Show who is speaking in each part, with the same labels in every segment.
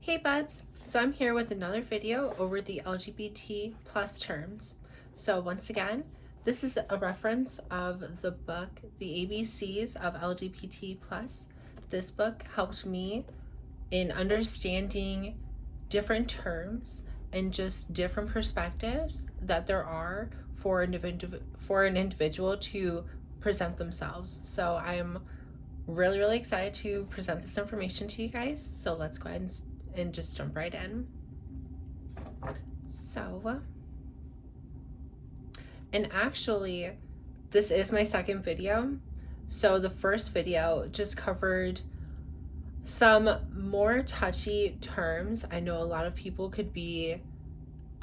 Speaker 1: Hey buds, so I'm here with another video over the LGBT plus terms. So once again, this is a reference of the book, The ABCs of LGBT plus. This book helped me in understanding different terms and just different perspectives that there are for an individual to present themselves. So I'm really excited to present this information to you guys. So let's go ahead and just jump right in. So, and actually, this is my second video. So the first video just covered some more touchy terms. I know a lot of people could be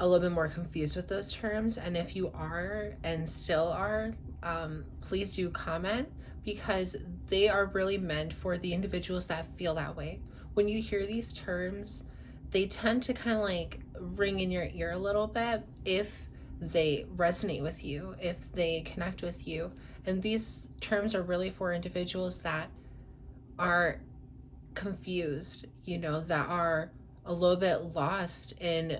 Speaker 1: a little bit more confused with those terms, and if you are and still are, please do comment, because they are really meant for the individuals that feel that way. When you hear these terms, they tend to kind of like ring in your ear a little bit if they resonate with you, if they connect with you. And these terms are really for individuals that are confused, that are a little bit lost in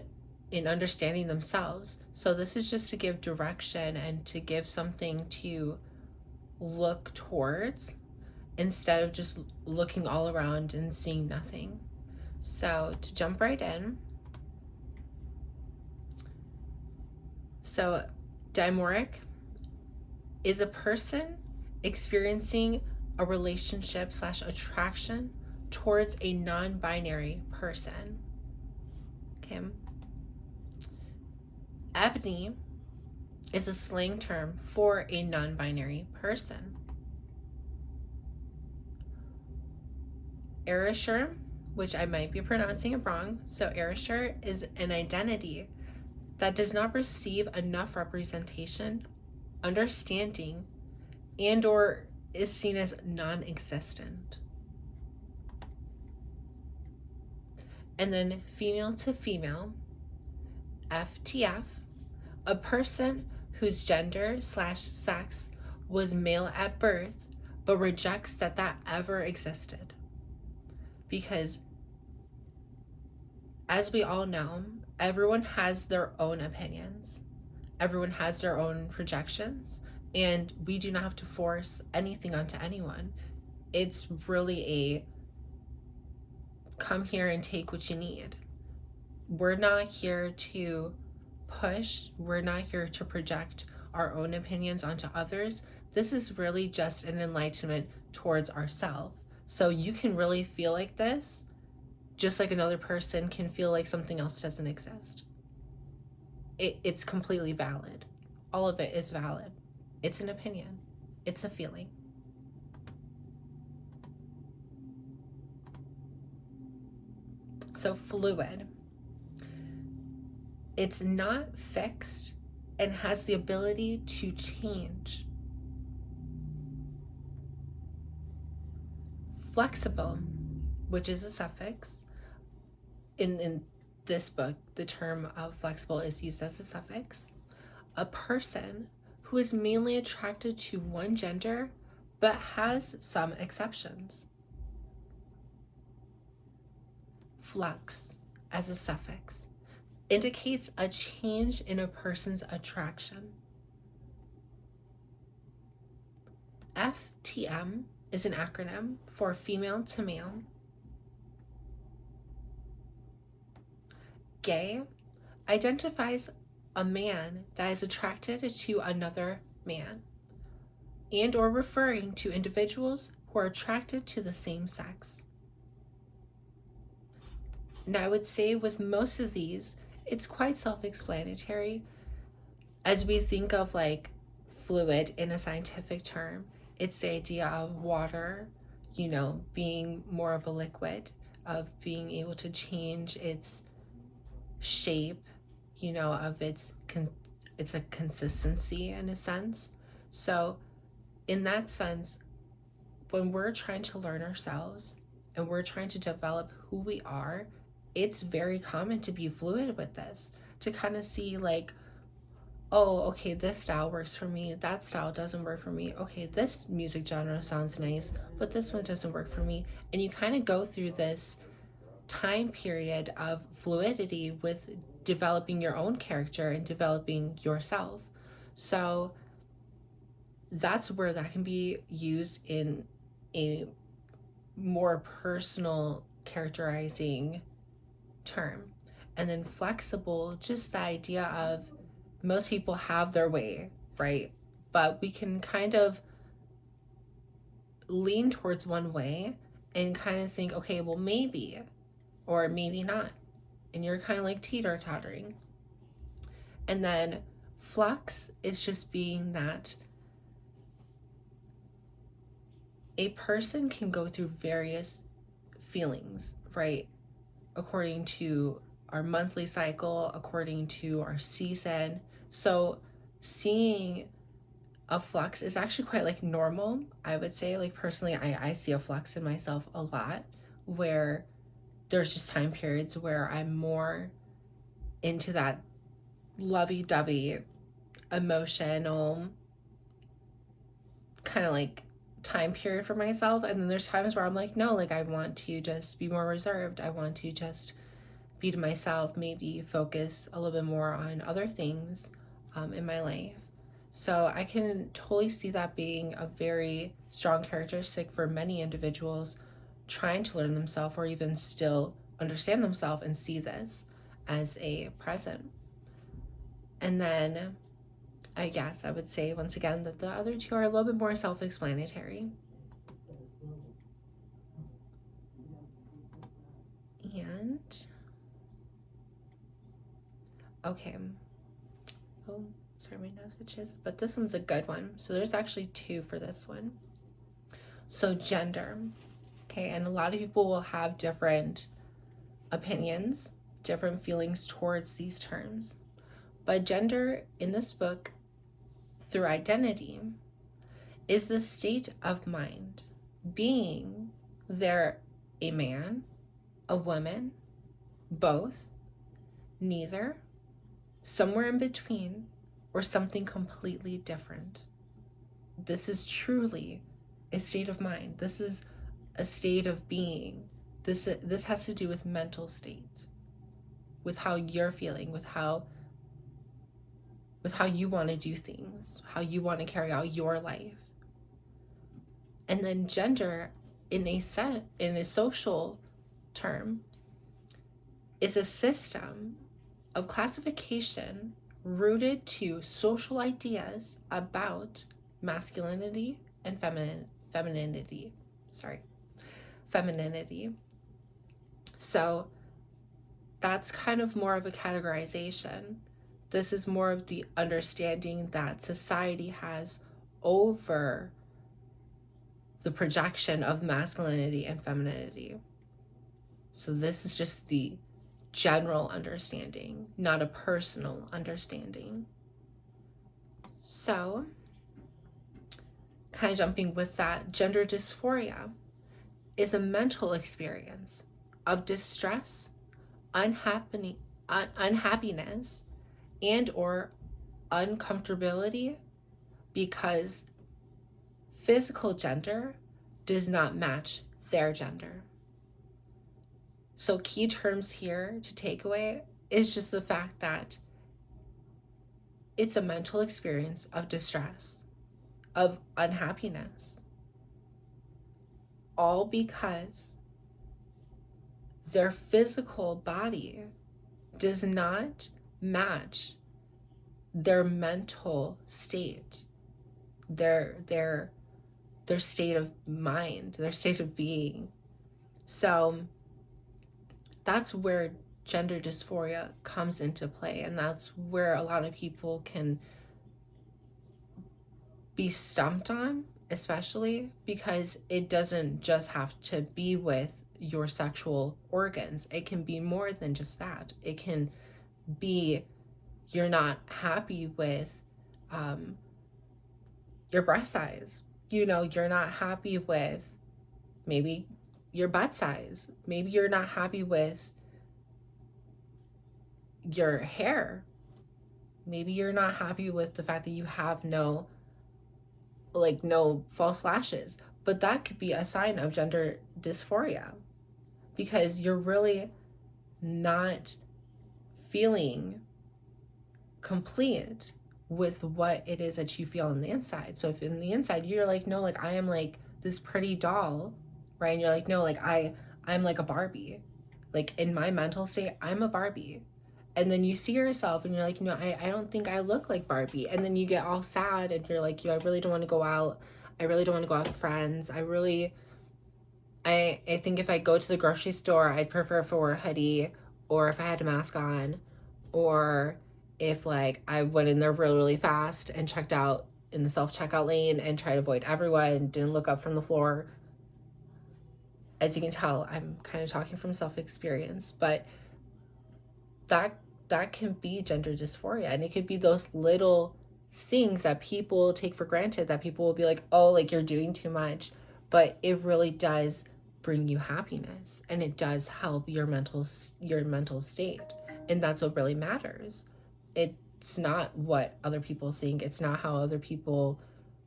Speaker 1: understanding themselves. So this is just to give direction and to give something to look towards instead of just looking all around and seeing nothing. So to jump right in, so dimoric is a person experiencing a relationship / attraction towards a non-binary person. Okay. Ebony is a slang term for a non-binary person. Erasure, which I might be pronouncing it wrong, so erasure is an identity that does not receive enough representation, understanding, and or is seen as non-existent. And then female to female, FTF, a person whose gender / sex was male at birth, but rejects that ever existed. Because as we all know, everyone has their own opinions. Everyone has their own projections, and we do not have to force anything onto anyone. It's really a come here and take what you need. We're not here to push. We're not here to project our own opinions onto others. This is really just an enlightenment towards ourselves. So you can really feel like this, just like another person can feel like something else doesn't exist. It's completely valid. All of it is valid. It's an opinion. It's a feeling. So fluid. It's not fixed and has the ability to change. Flexible, which is a suffix. In this book, the term of flexible is used as a suffix. A person who is mainly attracted to one gender, but has some exceptions. Flux, as a suffix, indicates a change in a person's attraction. FTM is an acronym for female to male. Gay identifies a man that is attracted to another man, and or referring to individuals who are attracted to the same sex. Now I would say with most of these, it's quite self-explanatory. As we think of like fluid in a scientific term, it's the idea of water, being more of a liquid, of being able to change its shape, of it's a consistency in a sense. So in that sense, when we're trying to learn ourselves and we're trying to develop who we are, it's very common to be fluid with this, to kind of see like, oh, okay, this style works for me, that style doesn't work for me, okay, this music genre sounds nice, but this one doesn't work for me. And you kind of go through this time period of fluidity with developing your own character and developing yourself. So that's where that can be used in a more personal characterizing term. And then flexible, just the idea of most people have their way, right? But we can kind of lean towards one way and kind of think, okay, well, maybe, or maybe not. And you're kind of like teeter-tottering. And then flux is just being that a person can go through various feelings, right? According to our monthly cycle, according to our season. So seeing a flux is actually quite like normal, I would say. Like personally, I see a flux in myself a lot, where there's just time periods where I'm more into that lovey-dovey emotional kind of like time period for myself, and then there's times where I'm like, no, like I want to just be more reserved. I want to just be to myself, maybe focus a little bit more on other things in my life. So I can totally see that being a very strong characteristic for many individuals trying to learn themselves, or even still understand themselves and see this as a present. And then I guess I would say once again that the other two are a little bit more self-explanatory. And okay. Oh, sorry, my nose itches. But this one's a good one. So there's actually two for this one. So gender. Okay, and a lot of people will have different opinions, different feelings towards these terms. But gender in this book, through identity, is the state of mind, being there a man, a woman, both, neither, somewhere in between, or something completely different. This is truly a state of mind. This is a state of being. This has to do with mental state, with how you're feeling, with how you want to do things, how you want to carry out your life. And then gender in a social term is a system of classification rooted to social ideas about masculinity and femininity. So that's kind of more of a categorization. This is more of the understanding that society has over the projection of masculinity and femininity. So this is just the general understanding, not a personal understanding. So, kind of jumping with that, gender dysphoria is a mental experience of distress, unhappiness, and or uncomfortability because physical gender does not match their gender. So key terms here to take away is just the fact that it's a mental experience of distress, of unhappiness, all because their physical body does not match their mental state, their state of mind, their state of being. So that's where gender dysphoria comes into play, and that's where a lot of people can be stumped on, especially because it doesn't just have to be with your sexual organs. It can be more than just that. It can be you're not happy with your breast size. You're not happy with maybe your butt size. Maybe you're not happy with your hair. Maybe you're not happy with the fact that you have no false lashes. But that could be a sign of gender dysphoria, because you're really not feeling complete with what it is that you feel on the inside. So if in the inside you're like, no, like I am like this pretty doll, right? And you're like, no, like I'm like a Barbie. Like in my mental state, I'm a Barbie. And then you see yourself and you're like, no, I don't think I look like Barbie. And then you get all sad and you're like, I really don't want to go out. I really don't want to go out with friends. I think if I go to the grocery store, I'd prefer if I wore a hoodie, or if I had a mask on, or if like I went in there really, really fast and checked out in the self-checkout lane and tried to avoid everyone, didn't look up from the floor. As you can tell, I'm kind of talking from self-experience, but that can be gender dysphoria, and it could be those little things that people take for granted, that people will be like, oh, like you're doing too much, but it really does bring you happiness, and it does help your mental state, and that's what really matters. It's not what other people think, it's not how other people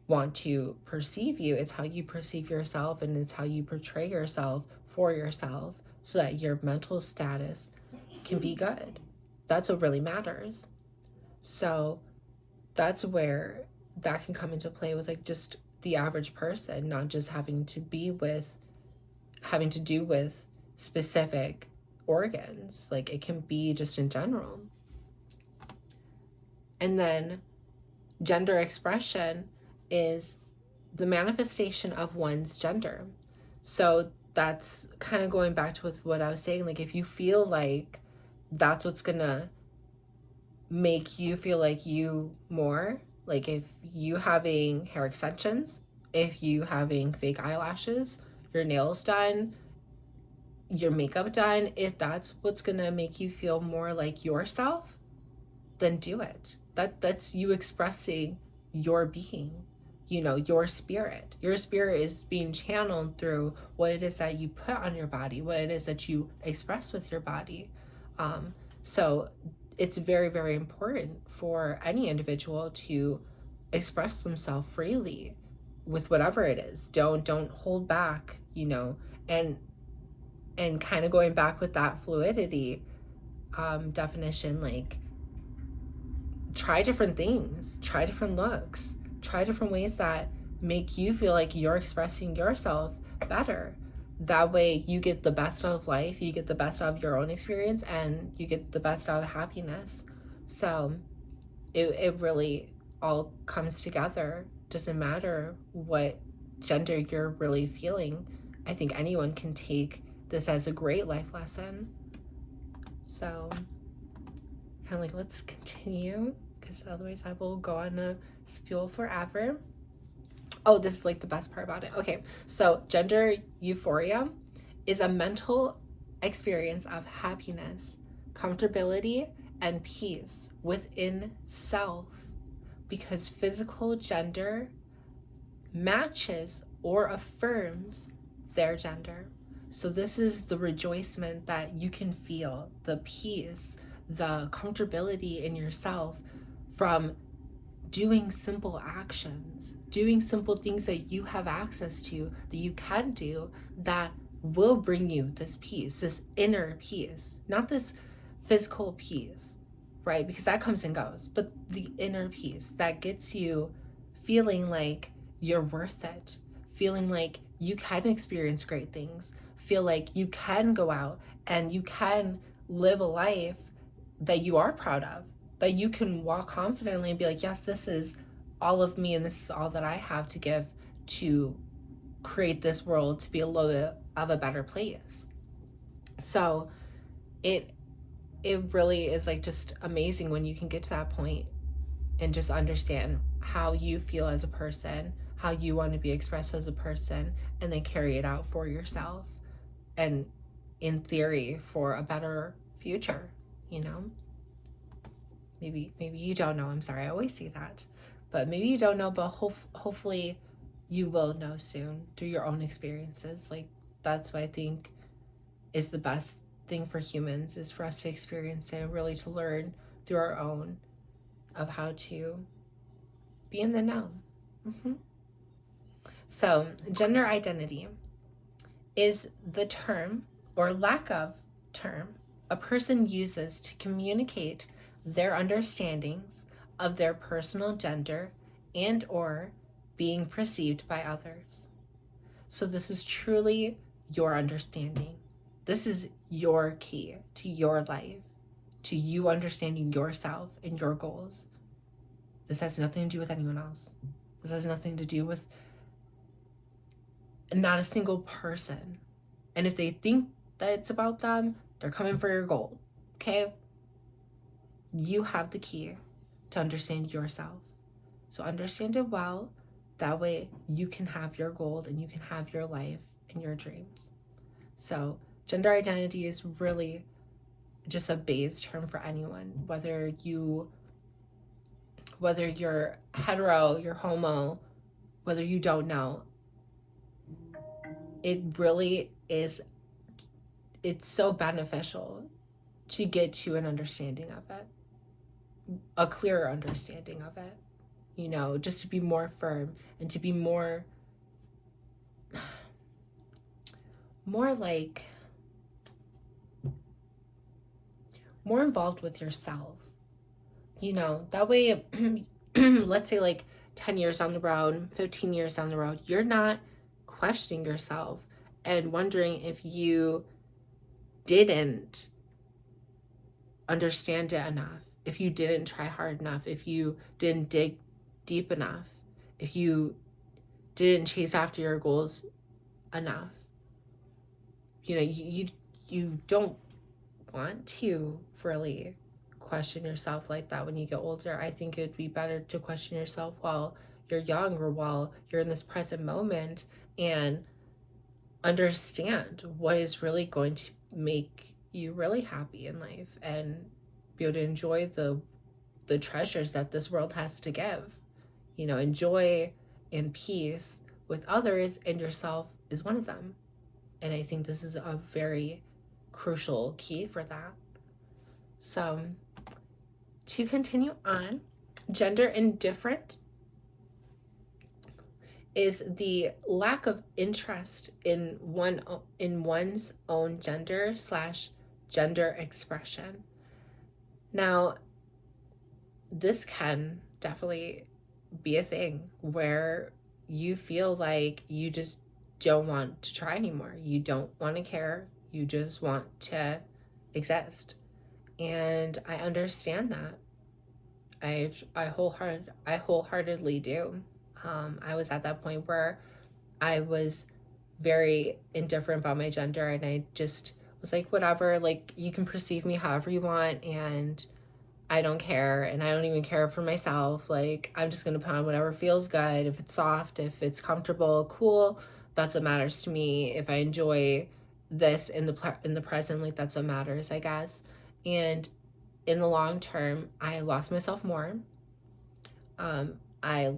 Speaker 1: want to perceive you, it's how you perceive yourself, and it's how you portray yourself for yourself so that your mental status can be good. That's what really matters. So that's where that can come into play with like just the average person, not just having to do with specific organs. Like it can be just in general. And then gender expression is the manifestation of one's gender. So that's kind of going back to with what I was saying. Like if you feel like that's what's gonna make you feel like you more, like if you having hair extensions, if you having fake eyelashes, your nails done, your makeup done, if that's what's gonna make you feel more like yourself, then do it. That's you expressing your being, your spirit. Your spirit is being channeled through what it is that you put on your body, what it is that you express with your body. So it's very, very important for any individual to express themselves freely with whatever it is. Don't hold back, and kind of going back with that fluidity definition, like try different things, try different looks, try different ways that make you feel like you're expressing yourself better. That way you get the best out of life, you get the best out of your own experience, and you get the best out of happiness. So it really all comes together. Doesn't matter what gender you're really feeling. I think anyone can take this as a great life lesson. So kind of like, let's continue, because otherwise I will go on a spiel forever. Oh, this is like the best part about it. Okay, so gender euphoria is a mental experience of happiness, comfortability, and peace within self, because physical gender matches or affirms their gender. So this is the rejoicement that you can feel, the peace, the comfortability in yourself from doing simple actions, doing simple things that you have access to, that you can do, that will bring you this peace, this inner peace, not this physical peace, right? Because that comes and goes, but the inner peace that gets you feeling like you're worth it, feeling like you can experience great things, feel like you can go out and you can live a life that you are proud of, that you can walk confidently and be like, yes, this is all of me and this is all that I have to give to create this world to be a little bit of a better place. So it really is like just amazing when you can get to that point and just understand how you feel as a person, how you want to be expressed as a person, and then carry it out for yourself, and in theory for a better future. Maybe you don't know, I'm sorry, I always say that, but maybe you don't know, but hopefully you will know soon through your own experiences. Like that's what I think is the best thing for humans, is for us to experience it and really to learn through our own of how to be in the know. So gender identity is the term or lack of term a person uses to communicate their understandings of their personal gender and or being perceived by others. So this is truly your understanding. This is your key to your life, to you understanding yourself and your goals. This has nothing to do with anyone else. This has nothing to do with not a single person. And if they think that it's about them, they're coming for your gold. Okay? You have the key to understand yourself. So understand it well. That way you can have your gold and you can have your life and your dreams. So gender identity is really just a base term for anyone, whether you're hetero, you're homo, whether you don't know. It really is, it's so beneficial to get to an understanding of it, a clearer understanding of it, just to be more firm and to be more like more involved with yourself. That way, let's say like 10 years down the road, 15 years down the road, you're not questioning yourself and wondering if you didn't understand it enough, if you didn't try hard enough, if you didn't dig deep enough, if you didn't chase after your goals enough. You don't want to really question yourself like that when you get older. I think it would be better to question yourself while you're young or while you're in this present moment and understand what is really going to make you really happy in life and be able to enjoy the treasures that this world has to give. Enjoy and peace with others and yourself is one of them. And I think this is a very crucial key for that. So to continue on, gender indifferent is the lack of interest in one's own gender/gender expression. Now, this can definitely be a thing where you feel like you just don't want to try anymore. You don't want to care. You just want to exist. And I understand that. I wholeheartedly do. I was at that point where I was very indifferent about my gender, and I just was like, whatever, like, you can perceive me however you want, and I don't care, and I don't even care for myself. Like, I'm just gonna put on whatever feels good. If it's soft, if it's comfortable, cool, that's what matters to me. If I enjoy this in the present, like, that's what matters, I guess. And in the long term, I lost myself more. I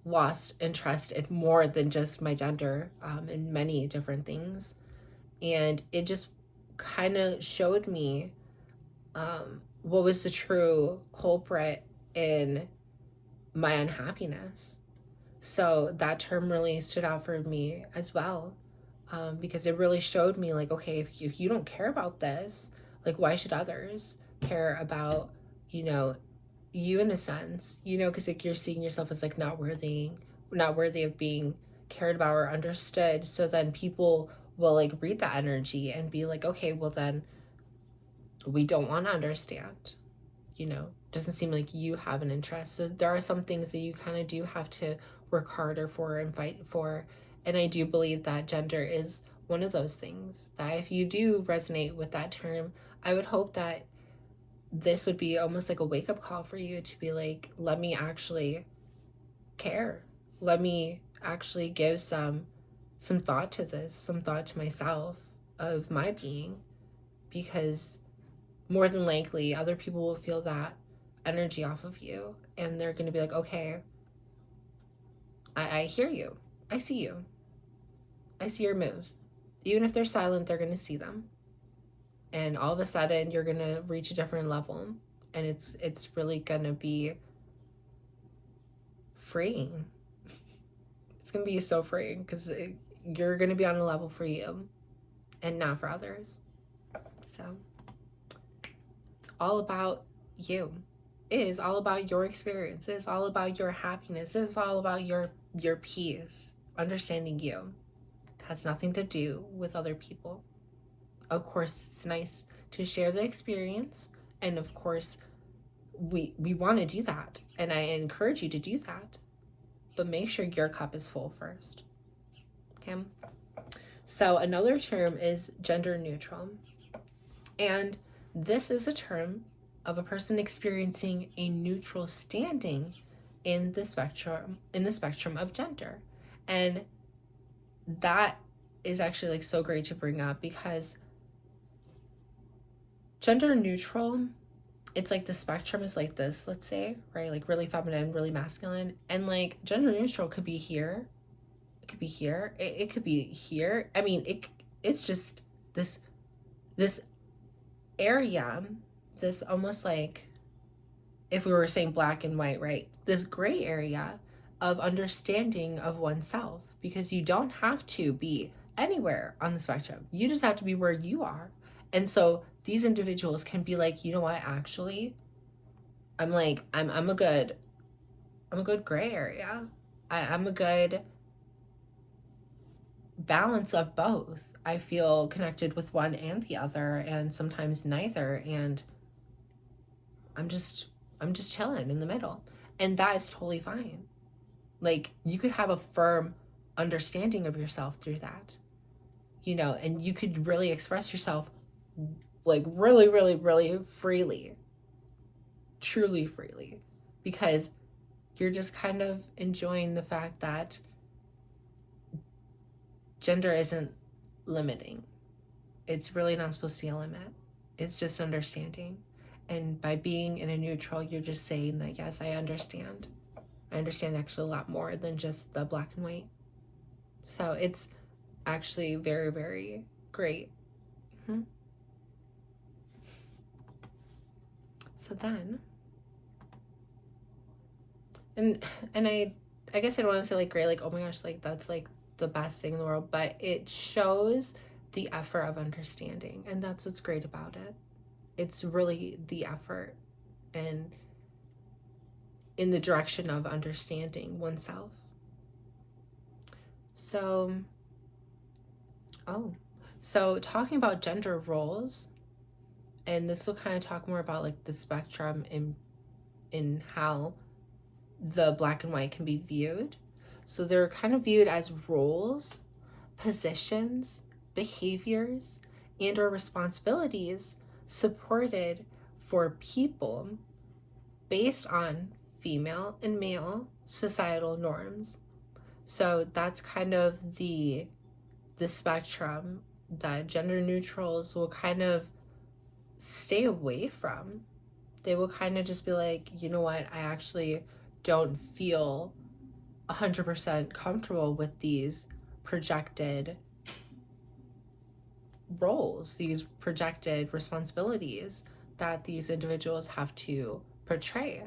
Speaker 1: lost interest in more than just my gender, in many different things. And it just kind of showed me what was the true culprit in my unhappiness. So that term really stood out for me as well, because it really showed me, like, okay, if you don't care about this, like, why should others care about, you in a sense, because like you're seeing yourself as like not worthy of being cared about or understood. So then people will like read that energy and be like, okay, well then we don't want to understand. Doesn't seem like you have an interest. So there are some things that you kind of do have to work harder for and fight for. And I do believe that gender is one of those things that if you do resonate with that term, I would hope that this would be almost like a wake-up call for you to be like, let me actually care. Let me actually give some thought to this, some thought to myself of my being, because more than likely other people will feel that energy off of you and they're going to be like, okay, I hear you. I see you. I see your moves. Even if they're silent, they're going to see them. And all of a sudden you're going to reach a different level, and it's really going to be freeing. It's going to be so freeing because you're going to be on a level for you, and not for others. So it's all about you. It is all about your experience. It is all about your happiness. It is all about your peace. Understanding you. It has nothing to do with other people. Of course, it's nice to share the experience, and of course, we want to do that, and I encourage you to do that. But make sure your cup is full first. Okay? So another term is gender neutral. And this is a term of a person experiencing a neutral standing in the spectrum of gender. And that is actually like so great to bring up, because gender neutral, it's like the spectrum is like this, let's say, right? Like really feminine, really masculine. And like gender neutral could be here. It could be here. It could be here. I mean, it's just this area, this almost like if we were saying black and white, right? This gray area of understanding of oneself, because you don't have to be anywhere on the spectrum. You just have to be where you are. And so these individuals can be like, you know what, actually, I'm a good gray area. I'm a good balance of both. I feel connected with one and the other, and sometimes neither, and I'm just chilling in the middle. And that is totally fine. Like, you could have a firm understanding of yourself through that, and you could really express yourself like really, really, really freely, truly freely, because you're just kind of enjoying the fact that gender isn't limiting. It's really not supposed to be a limit. It's just understanding. And by being in a neutral, you're just saying that, yes, I understand. I understand actually a lot more than just the black and white. So it's actually very, very great. Mm-hmm. So then, and I guess I don't want to say like great, like, oh my gosh, like that's like the best thing in the world, but it shows the effort of understanding, and that's what's great about it. It's really the effort and in the direction of understanding oneself. So talking about gender roles, and this will kind of talk more about like the spectrum in how the black and white can be viewed. So they're kind of viewed as roles, positions, behaviors, and or responsibilities supported for people based on female and male societal norms. So that's kind of the spectrum that gender neutrals will kind of stay away from. They will kind of just be like, you know what, I actually don't feel 100% comfortable with these projected roles, these projected responsibilities that these individuals have to portray.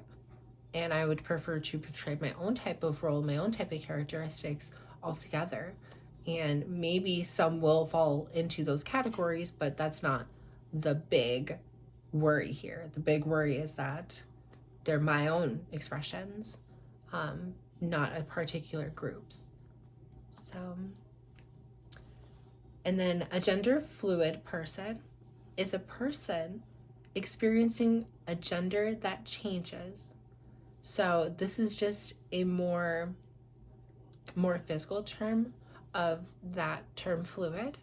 Speaker 1: And I would prefer to portray my own type of role, my own type of characteristics altogether. And maybe some will fall into those categories, but that's not the big worry here. The big worry is that they're my own expressions, not a particular group's. So, and then a gender fluid person is a person experiencing a gender that changes. So this is just a more physical term of that term fluid.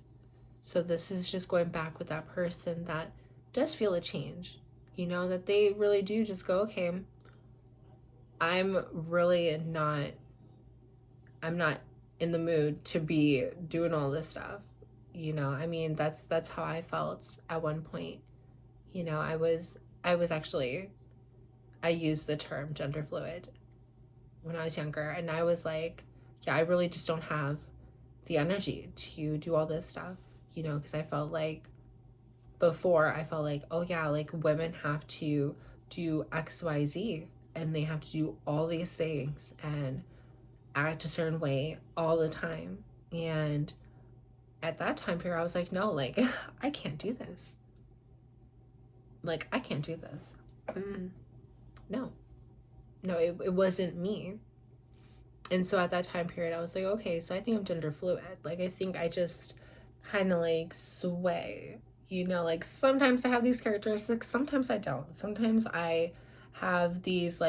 Speaker 1: So this is just going back with that person that does feel a change, that they really do just go, okay, I'm not in the mood to be doing all this stuff. I mean, that's how I felt at one point. I was actually, I used the term gender fluid when I was younger, and I was like, yeah, I really just don't have the energy to do all this stuff, because I felt like before, oh yeah, like women have to do XYZ, and they have to do all these things and act a certain way all the time. And at that time period, I was like, no, like, I can't do this. Like, I can't do this. No, it wasn't me. And so at that time period, I was like, okay, so I think I'm gender fluid. Like, I think I just kind of like sway, like sometimes I have these characteristics, sometimes I don't. Sometimes I have these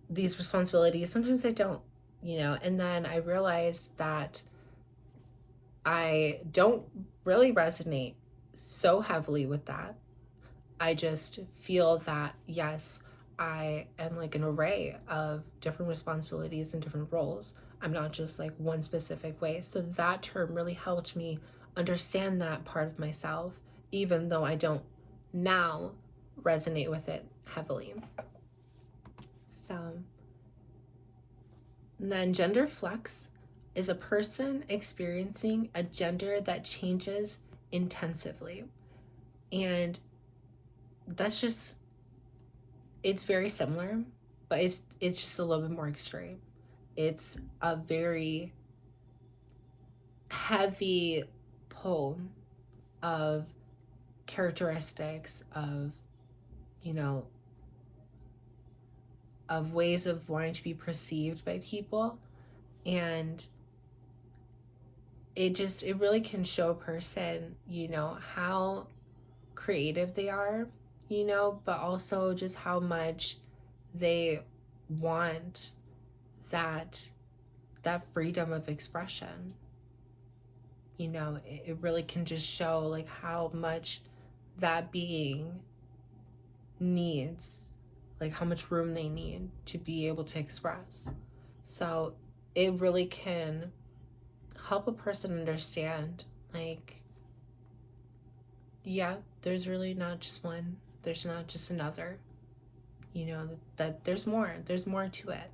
Speaker 1: responsibilities, sometimes I don't, and then I realized that I don't really resonate so heavily with that. I just feel that, yes, I am like an array of different responsibilities and different roles. I'm not just like one specific way. So that term really helped me understand that part of myself, even though I don't now resonate with it heavily. So then gender flex is a person experiencing a gender that changes intensively. And that's just, it's very similar, but it's just a little bit more extreme. It's a very heavy pull of characteristics of, of ways of wanting to be perceived by people. And it really can show a person, how creative they are, but also just how much they want that freedom of expression. It really can just show like how much that being needs, like how much room they need to be able to express. So it really can help a person understand, like, yeah, there's really not just one, there's not just another, that there's more to it.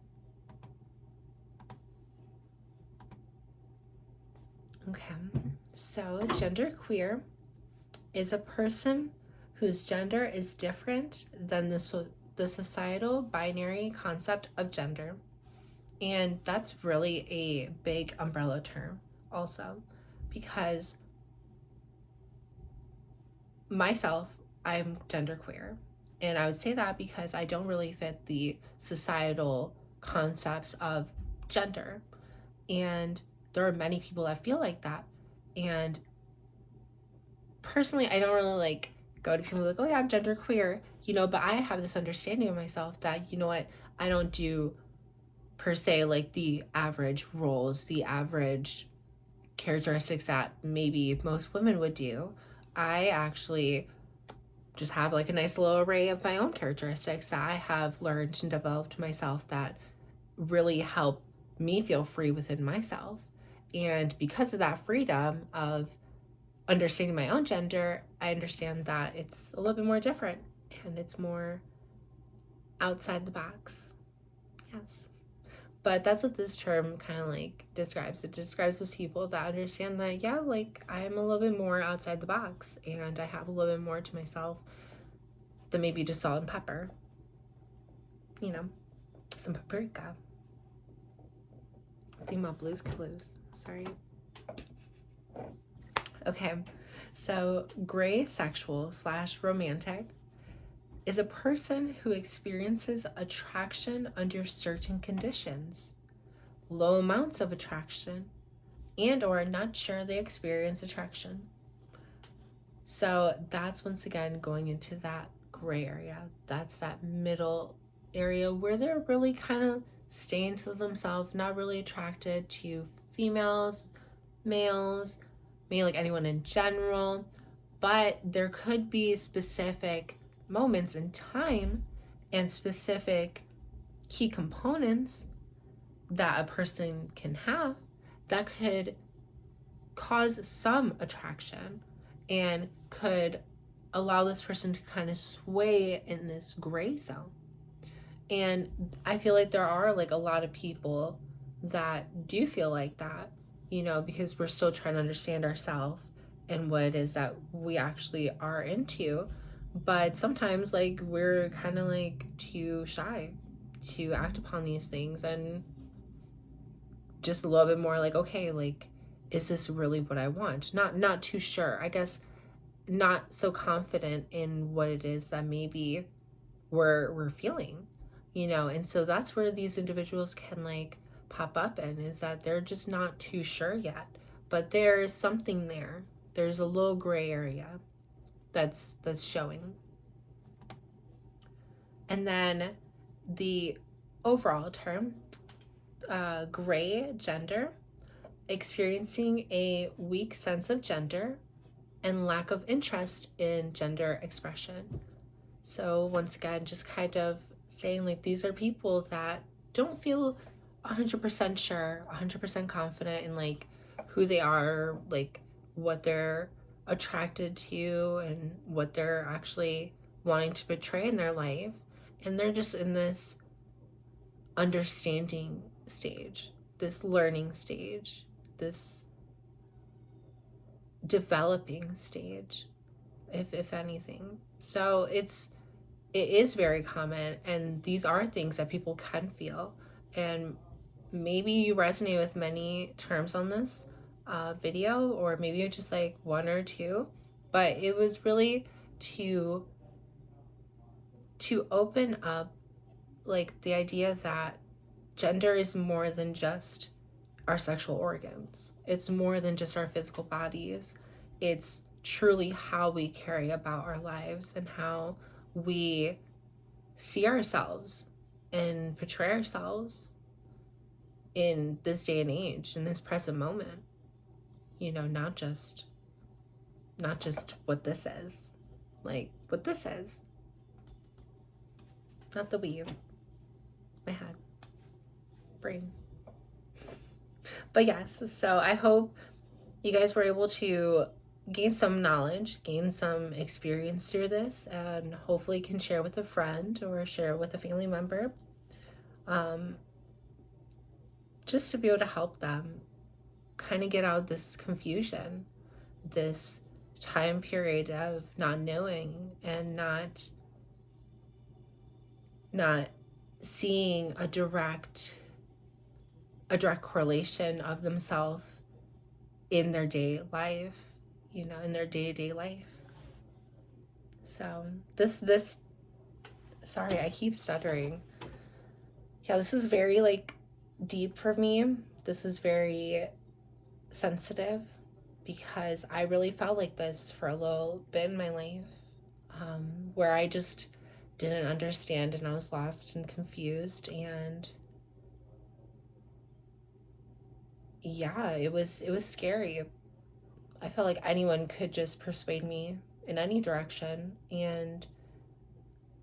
Speaker 1: Okay, so genderqueer is a person whose gender is different than the societal binary concept of gender. And that's really a big umbrella term also, because myself, I'm genderqueer. And I would say that because I don't really fit the societal concepts of gender. And there are many people that feel like that. And personally, I don't really like go to people like, oh yeah, I'm genderqueer, but I have this understanding of myself that, what, I don't do per se like the average roles, the average characteristics that maybe most women would do. I actually just have like a nice little array of my own characteristics that I have learned and developed myself that really help me feel free within myself. And because of that freedom of understanding my own gender, I understand that it's a little bit more different and it's more outside the box. Yes. But that's what this term kind of like describes. It describes those people that understand that, yeah, like I'm a little bit more outside the box and I have a little bit more to myself than maybe just salt and pepper. Some paprika. I think my Blue's Clues. Sorry. Okay, so gray sexual / romantic is a person who experiences attraction under certain conditions, low amounts of attraction, and or not sure they experience attraction. So that's once again going into that gray area. That's that middle area where they're really kind of staying to themselves, not really attracted to females, males, maybe like anyone in general, but there could be specific moments in time and specific key components that a person can have that could cause some attraction and could allow this person to kind of sway in this gray zone. And I feel like there are like a lot of people that do feel like that, because we're still trying to understand ourselves and what it is that we actually are into. But sometimes like we're kind of like too shy to act upon these things, and just a little bit more like, okay, like, is this really what I want? Not too sure. I guess not so confident in what it is that maybe we're feeling, you know. And so that's where these individuals can like pop up in, is that they're just not too sure yet. But there's something there. There's a little gray area that's showing. And then the overall term, gray gender, experiencing a weak sense of gender and lack of interest in gender expression. So, once again, just kind of saying like these are people that don't feel 100% sure, 100% confident in like who they are, like what they're attracted to, and what they're actually wanting to portray in their life. And they're just in this understanding stage, this learning stage, this developing stage, if anything. So it is very common, and these are things that people can feel. And maybe you resonate with many terms on this video, or maybe it's just like one or two, but it was really to open up like the idea that gender is more than just our sexual organs. It's more than just our physical bodies. It's truly how we carry about our lives and how we see ourselves and portray ourselves in this day and age, in this present moment. You know, not just what this is, like what this is, not the weave, my head, brain. But yes, so I hope you guys were able to gain some knowledge, gain some experience through this, and hopefully can share with a friend or share with a family member, just to be able to help them kind of get out of this confusion, this time period of not knowing and not seeing a direct correlation of themselves in their day life, you know, in their day-to-day life. So this sorry, I keep stuttering. Yeah, this is very like deep for me. This is very sensitive because I really felt like this for a little bit in my life, where I just didn't understand and I was lost and confused. And yeah, it was scary. I felt like anyone could just persuade me in any direction, and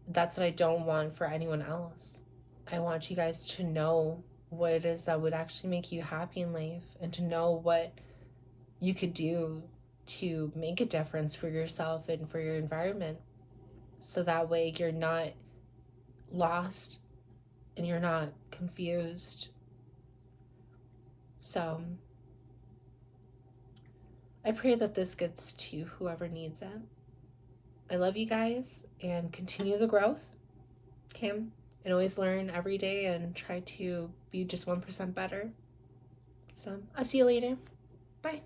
Speaker 1: that's what I don't want for anyone else. I want you guys to know what it is that would actually make you happy in life, and to know what you could do to make a difference for yourself and for your environment, so that way you're not lost and you're not confused. So I pray that this gets to whoever needs it. I love you guys, and continue the growth, okay? And always learn every day and try to be just 1% better. So I'll see you later. Bye.